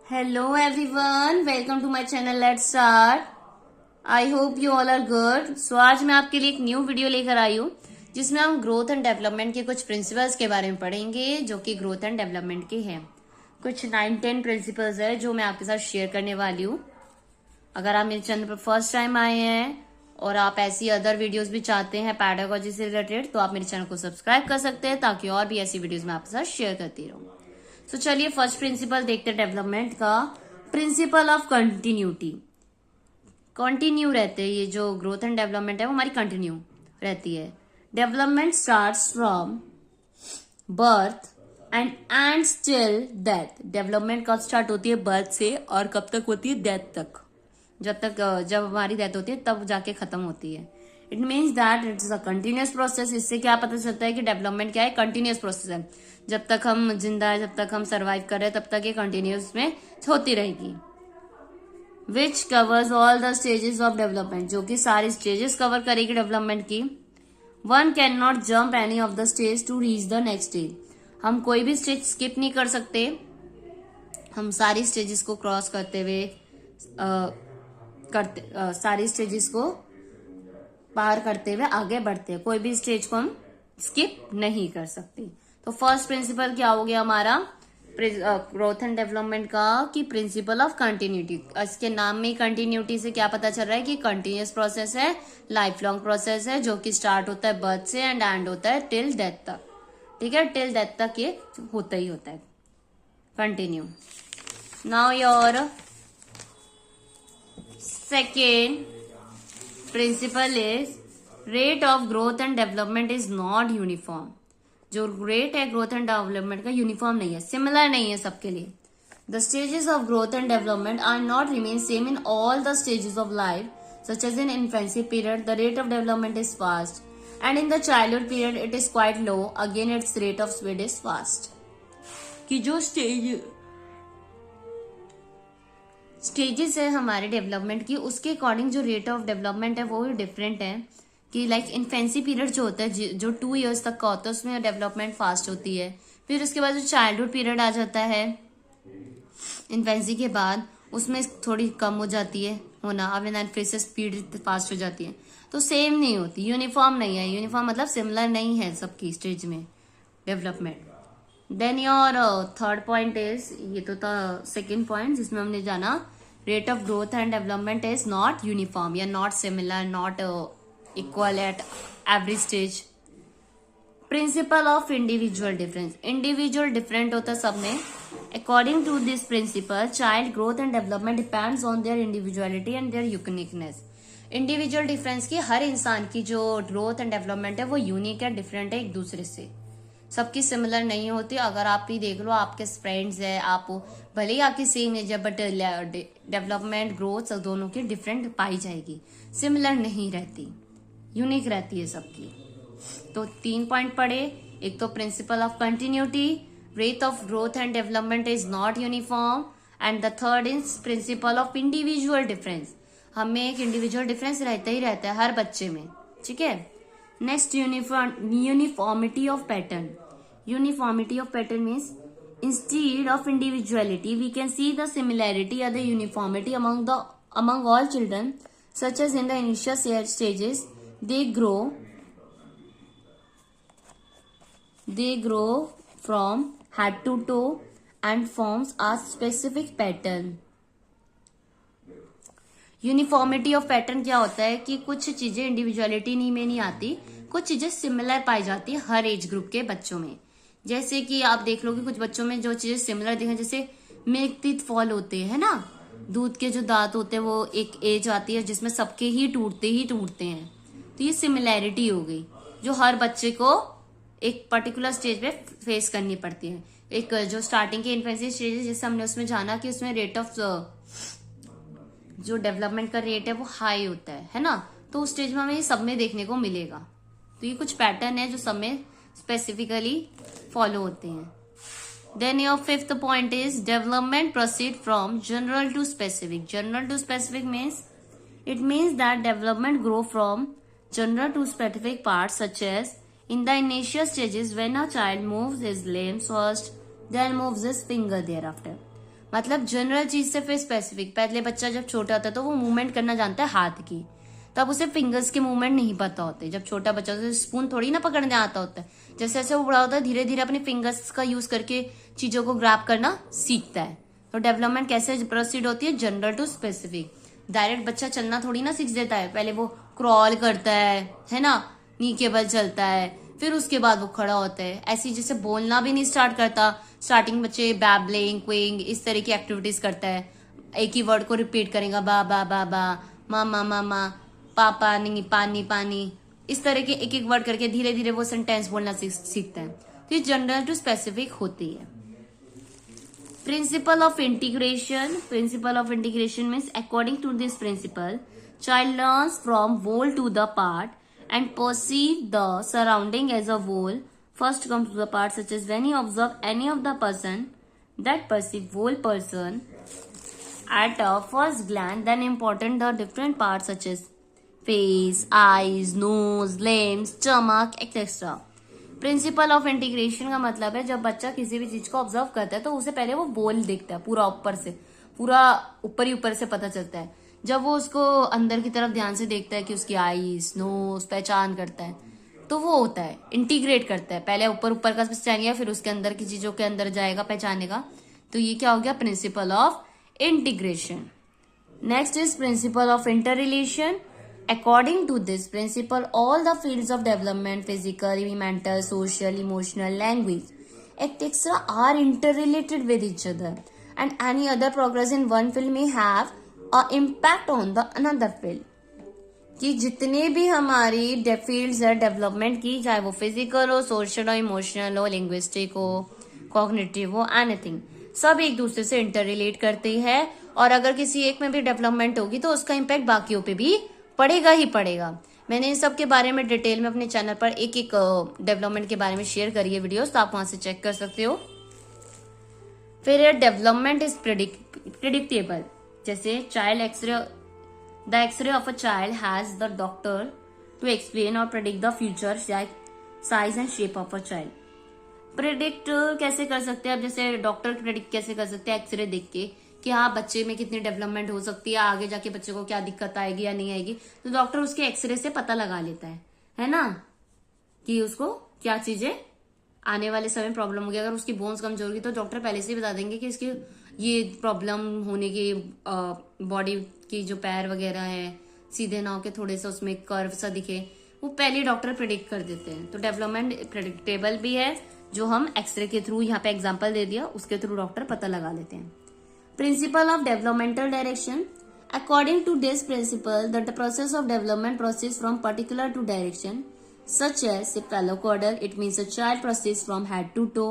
Hello everyone, welcome to my channel. Let's start. I hope you all are good. So आज मैं आपके लिए एक न्यू वीडियो लेकर आई हूँ जिसमें हम ग्रोथ एंड डेवलपमेंट के कुछ प्रिंसिपल्स के बारे में पढ़ेंगे जो कि ग्रोथ एंड डेवलपमेंट के हैं। कुछ 9-10 प्रिंसिपल्स है जो मैं आपके साथ शेयर करने वाली हूँ। अगर आप मेरे चैनल पर फर्स्ट टाइम आए हैं और आप ऐसी अदर वीडियोस भी चाहते हैं पैडागोजी से रिलेटेड तो आप मेरे चैनल को सब्सक्राइब कर सकते हैं ताकि और भी ऐसी वीडियोस मैं आपके साथ शेयर करती रहूँ। तो चलिए फर्स्ट प्रिंसिपल देखते हैं डेवलपमेंट का। Principle of continuity. कंटिन्यू रहते हैं, ये जो ग्रोथ एंड डेवलपमेंट है वो हमारी कंटिन्यू रहती है। Development starts from birth and ends till death. Development कब स्टार्ट होती है? बर्थ से, और कब तक होती है? डेथ तक। जब हमारी डेथ होती है तब जाके खत्म होती है। It means that it's a continuous process. इससे क्या पता चलता है कि डेवलपमेंट क्या है? कंटिन्यूस प्रोसेस है। जब तक हम जिंदा है, जब तक हम सर्वाइव कर रहे हैं तब तक ये कंटिन्यूस में होती रहेगी। Which covers all the stages of development, जो कि सारी स्टेजेस कवर करेगी डेवलपमेंट की। One can not jump any of the stage to reach the next stage. हम कोई भी स्टेज स्किप नहीं कर सकते। हम सारी स्टेजेस को क्रॉस करते हुए सारी स्टेजेस को पार करते हुए आगे बढ़ते हैं। कोई भी स्टेज को हम स्किप नहीं कर सकते। तो फर्स्ट प्रिंसिपल क्या हो गया हमारा ग्रोथ एंड डेवलपमेंट का कि प्रिंसिपल ऑफ कंटिन्यूटी। इसके नाम में कंटिन्यूटी से क्या पता चल रहा है कि कंटिन्यूस प्रोसेस है, लाइफ लॉन्ग प्रोसेस है जो कि स्टार्ट होता है बर्थ से एंड एंड होता है टिल डेथ तक। ठीक है, टिल डेथ तक ये होता ही होता है continue. Now your second principle is rate of growth and development is not uniform. जो रेट है ग्रोथ एंड डेवलपमेंट का यूनिफॉर्म नहीं है, सिमिलर नहीं है सबके लिए। The stages of growth and development are not remain same in all the stages of life, such as in infancy period the rate of development is fast and in the childhood period it is quite low, again it's rate of speed is fast. कि जो stages है हमारे development की उसके according जो rate of development है वो भी डिफरेंट है। कि लाइक इन्फेंसी पीरियड जो होता है जो 2 years तक का होता है उसमें डेवलपमेंट फास्ट होती है। फिर उसके बाद जो चाइल्डहुड पीरियड आ जाता है इन्फेंसी के बाद उसमें थोड़ी कम हो जाती है होना, अब इन्फेंसी स्पीड फास्ट हो जाती है। तो सेम नहीं होती, यूनिफॉर्म नहीं है। यूनिफॉर्म मतलब सिमिलर नहीं है सबकी स्टेज में development. Then your third point is, ये तो था सेकेंड पॉइंट जिसमें हमने जाना rate of growth and development is not uniform या not similar, not equal at every stage. Principle of individual difference. Individual different होता है सब में। According to this principle child growth and development depends on their individuality and their uniqueness. Individual difference की हर इंसान की जो ग्रोथ एंड डेवलपमेंट है वो यूनिक है, डिफरेंट है एक दूसरे से, सबकी सिमिलर नहीं होती। अगर आप ही देख लो आपके फ्रेंड्स है, आप भले ही आपकी सेम एज है बट डेवलपमेंट ग्रोथ दोनों की डिफरेंट पाई जाएगी, सिमिलर नहीं रहती, यूनिक रहती है सबकी। तो 3 पॉइंट पढ़े। एक तो principle of continuity, rate of growth and development is not uniform, and the third is principle of individual difference. हमें एक इंडिविजुअल डिफरेंस रहता ही रहता है हर बच्चे में। ठीक है, next uniformity of pattern. Uniformity of pattern means instead of individuality we can see the similarity और the uniformity among all children, such as in the initial stages they grow from head to toe and forms a specific pattern. Uniformity of pattern क्या होता है कि कुछ चीजें individuality में नहीं आती, कुछ चीजें सिमिलर पाई जाती है हर एज ग्रुप के बच्चों में। जैसे कि आप देख लो कि कुछ बच्चों में जो चीजें सिमिलर दिखें, जैसे मिल्क टीथ फॉल होते हैं ना, दूध के जो दांत होते हैं वो एक एज आती है जिसमें सबके ही टूटते हैं। तो ये सिमिलैरिटी हो गई जो हर बच्चे को एक पर्टिकुलर स्टेज पे फेस करनी पड़ती है। एक जो स्टार्टिंग के इन्फेंसी स्टेज जैसे हमने उसमें जाना कि उसमें रेट ऑफ जो डेवलपमेंट का रेट है वो हाई होता है ना, तो उस स्टेज में हमें ये सब में देखने को मिलेगा। तो ये कुछ पैटर्न है जो सब में स्पेसिफिकली फॉलो होते हैं। Then your fifth point is development proceed from general to specific. General to specific means it means that development grow from general to specific parts, such as in the initial stages when a child moves his limbs first, then moves his finger thereafter. मतलब general चीज से फिर specific. पहले बच्चा जब छोटा होता है तो वो मूवमेंट करना जानता है हाथ की, तब उसे फिंगर्स के मूवमेंट नहीं पता होते। जब छोटा बच्चा होता है स्पून थोड़ी ना पकड़ने आता होता है, जैसे जैसे वो बड़ा होता है धीरे धीरे अपने फिंगर्स का यूज करके चीजों को ग्रैब करना सीखता है। तो डेवलपमेंट कैसे प्रोसीड होती है, जनरल टू स्पेसिफिक। डायरेक्ट बच्चा चलना थोड़ी ना सीख देता है, पहले वो क्रॉल करता है ना, नी के बल चलता है, फिर उसके बाद वो खड़ा होता है। ऐसी जैसे बोलना भी नहीं स्टार्ट करता, स्टार्टिंग बच्चे बैबलिंग, क्विंग, इस तरह की एक्टिविटीज करता है। एक ही वर्ड को रिपीट करेगा, बा बा बा बा, मामा मामा, पापा नहीं, पानी पानी, इस तरह के एक एक वर्ड करके धीरे धीरे वो सेंटेंस बोलना सीखता है। तो ये जनरल टू स्पेसिफिक होती है। Principle of integration. Principle of integration means according to this principle, child learns from whole to the part and perceive the surrounding as a whole. First comes to the part such as when he observe any of the person that perceive whole person at a first glance, then important the different parts such as face, eyes, nose, limbs, stomach, etc. Principal of integration का मतलब है जब बच्चा किसी भी चीज को observe करता है तो उसे पहले वो बोल दिखता है, पूरा ऊपर से, पूरा ऊपर ही ऊपर से पता चलता है। जब वो उसको अंदर की तरफ ध्यान से देखता है कि उसकी आईज, नोज पहचान करता है, तो वो होता है इंटीग्रेट करता है। पहले ऊपर ऊपर का पहचान गया, फिर उसके अंदर की चीजों के अंदर जाएगा पहचानेगा। तो ये क्या हो गया, principle of integration. Next is principle of interrelation. According to this principle, all the fields of development, physical, mental, social, emotional, language, etc. are interrelated with each other, and any other progress in one field may have an impact on the another field. कि जितने भी हमारी fields है development की, चाहे वो physical हो, social हो, इमोशनल हो, लिंग्विस्टिक हो, कॉग्निटिव हो, एनीथिंग, सब एक दूसरे से इंटररिलेट करती है। और अगर किसी एक में भी डेवलपमेंट होगी तो उसका इम्पैक्ट बाकियों पे भी पड़ेगा ही पड़ेगा। मैंने इन सब के बारे में डिटेल में अपने चैनल पर एक एक डेवलपमेंट के बारे में शेयर करी है वीडियोस, तो आप वहां से चेक कर सकते हो। फिर डेवलपमेंट इज प्रिडिक्टेबल। जैसे child x-ray, the x-ray of a child has the doctor to explain और predict the future size and shape of a child. Predict कैसे कर सकते हैं, अब जैसे डॉक्टर प्रिडिक्ट कैसे कर सकते हैं एक्सरे देख के कि हाँ बच्चे में कितनी डेवलपमेंट हो सकती है, आगे जाके बच्चे को क्या दिक्कत आएगी या नहीं आएगी, तो डॉक्टर उसके एक्सरे से पता लगा लेता है ना, कि उसको क्या चीजें आने वाले समय प्रॉब्लम होगी। अगर उसकी बोन्स कमजोर होगी तो डॉक्टर पहले से ही बता देंगे कि इसकी ये प्रॉब्लम होने की, बॉडी की जो पैर वगैरह है सीधे ना होके थोड़े से उसमें कर्व सा दिखे, वो पहले डॉक्टर प्रिडिक्ट कर देते हैं। तो डेवलपमेंट प्रिडिक्टेबल भी है, जो हम एक्सरे के थ्रू, यहाँ पे एग्जाम्पल दे दिया, उसके थ्रू डॉक्टर पता लगा लेते हैं। Principle of developmental direction. According to this principle, that the process of development proceeds from particular to direction, such as cephalocaudal, it means a child proceeds from head to toe.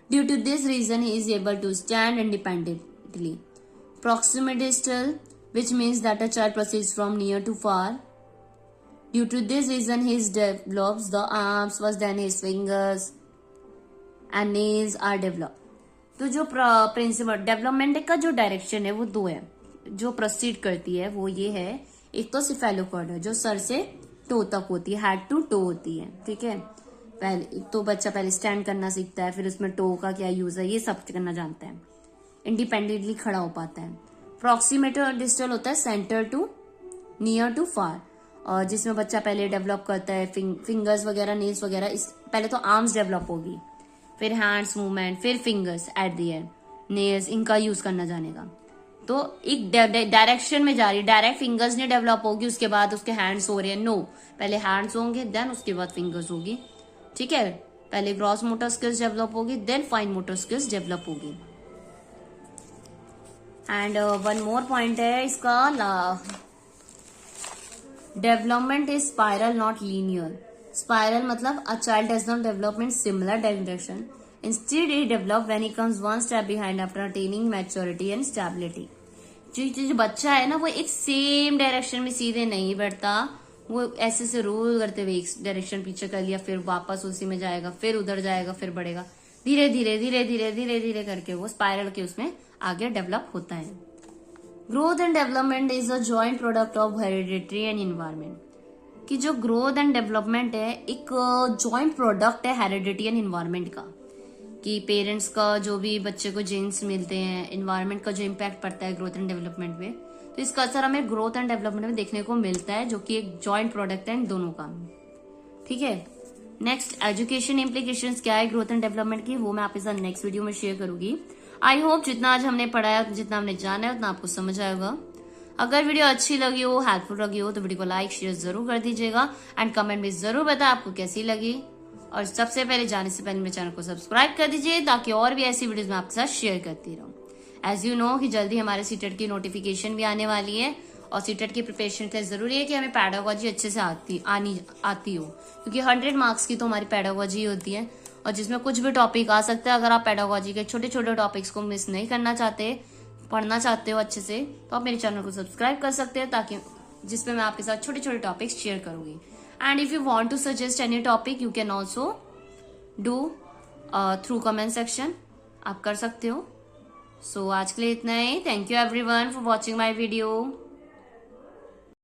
Due to this reason, he is able to stand independently. Proximidistal, which means that a child proceeds from near to far. Due to this reason, he develops the arms, first then his fingers and nails are developed. तो जो principal development का जो direction है वो दो है, जो proceed करती है वो ये है। एक तो सिफेलोकॉर्ड जो सर से टो तक होती है, हेड टू टो होती है, ठीक है। पहले तो बच्चा पहले स्टैंड करना सीखता है, फिर उसमें टो का क्या यूज है ये सब करना जानता है, इंडिपेंडेंटली खड़ा हो पाता है। प्रॉक्सीमेटर डिस्टल होता है सेंटर टू नियर टू फार, और जिसमें बच्चा पहले डेवलप करता है फिंगर्स वगैरह, नेल्स वगैरह। पहले तो आर्म्स डेवलप होगी, फिर हैंड्स मूवमेंट, फिर fingers at the end, nails, इनका यूज करना जानेगा। तो एक डायरेक्शन में जा रही है, डायरेक्ट फिंगर्स नहीं डेवलप होगी उसके बाद उसके हैंड्स हो रहे हैं, नो, पहले हैंड्स होंगे देन उसके बाद फिंगर्स होगी, ठीक है। पहले ग्रॉस मोटर स्किल्स डेवलप होगी then fine motor skills develop होगी। एंड वन मोर पॉइंट है इसका, development is spiral not linear. Spiral मतलब a child does not develop in similar direction. Instead, he develop when he comes one step behind after attaining maturity and stability. जो बच्चा है ना वो एक same direction में सीधे नहीं बढ़ता, वो ऐसे से रोल करते हुए एक डायरेक्शन पीछे कर लिया, फिर वापस उसी में जाएगा, फिर उधर जाएगा, फिर बढ़ेगा, धीरे धीरे धीरे धीरे धीरे धीरे करके वो स्पाइरल के उसमें आगे डेवलप होता है। Growth and development is a joint product of hereditary and environment. कि जो ग्रोथ एंड डेवलपमेंट है एक जॉइंट प्रोडक्ट है हेरिडिटी एंड इन्वायरमेंट का। कि पेरेंट्स का जो भी बच्चे को जीन्स मिलते हैं, इन्वायरमेंट का जो इम्पैक्ट पड़ता है ग्रोथ एंड डेवलपमेंट में, तो इसका असर हमें ग्रोथ एंड डेवलपमेंट में देखने को मिलता है, जो कि एक जॉइंट प्रोडक्ट है इन दोनों का। ठीक है, नेक्स्ट एजुकेशन इम्प्लीकेशंस क्या है ग्रोथ एंड डेवलपमेंट की, वो मैं आपके साथ नेक्स्ट वीडियो में शेयर करूंगी। आई होप जितना आज हमने पढ़ाया, जितना हमने जाना है, उतना आपको समझ आएगा। अगर वीडियो अच्छी लगी हो, हेल्पफुल लगी हो, तो वीडियो को लाइक शेयर जरूर कर दीजिएगा एंड कमेंट में जरूर बताएं आपको कैसी लगी। और सबसे पहले जाने से पहले मेरे चैनल को सब्सक्राइब कर दीजिए, ताकि और भी ऐसी वीडियोस मैं आपके साथ शेयर करती रहूं। एज यू नो कि जल्दी हमारे सीटेट की नोटिफिकेशन भी आने वाली है, और सीटेट की प्रिपरेशन के लिए जरूरी है कि हमें पैडागोजी अच्छे से आती हो, क्योंकि 100 मार्क्स की तो हमारी पैडागोजी होती है, और जिसमें कुछ भी टॉपिक आ सकता है। अगर आप पैडागोजी के छोटे छोटे टॉपिक्स को मिस नहीं करना चाहते, पढ़ना चाहते हो अच्छे से, तो आप मेरे चैनल को सब्सक्राइब कर सकते हैं, ताकि जिसमें मैं आपके साथ छोटे छोटे टॉपिक्स शेयर करूंगी। And if you want to suggest any topic, you can also do through comment section, आप कर सकते हो। सो आज के लिए इतना ही। Thank you everyone for watching my video.